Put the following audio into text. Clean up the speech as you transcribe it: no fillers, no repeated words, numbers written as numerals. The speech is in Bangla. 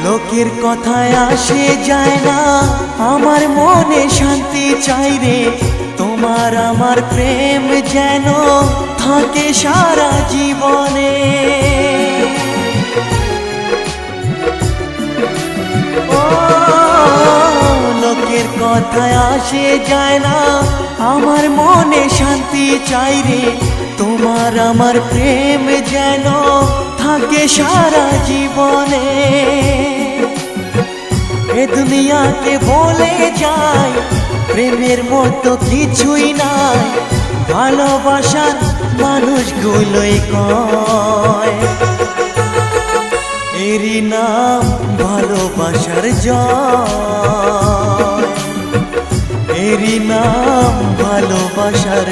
লোকের কথায় আসে যায় না, আমার মনে শান্তি চাই রে। তোমার আমার প্রেম যেন থাকে সারা জীবনে। ও লোকের কথায় আসে যায় না, আমার মনে শান্তি চাই রে। তোমার আমার প্রেম যেন থাকে সারা জীবনে। এ দুনিয়াতে বলে যায় প্রেমের মতো কিছুই নাই, ভালোবাসার মানুষগুলোই কয় এরই নাম ভালোবাসার জয়, এরই নাম ভালোবাসার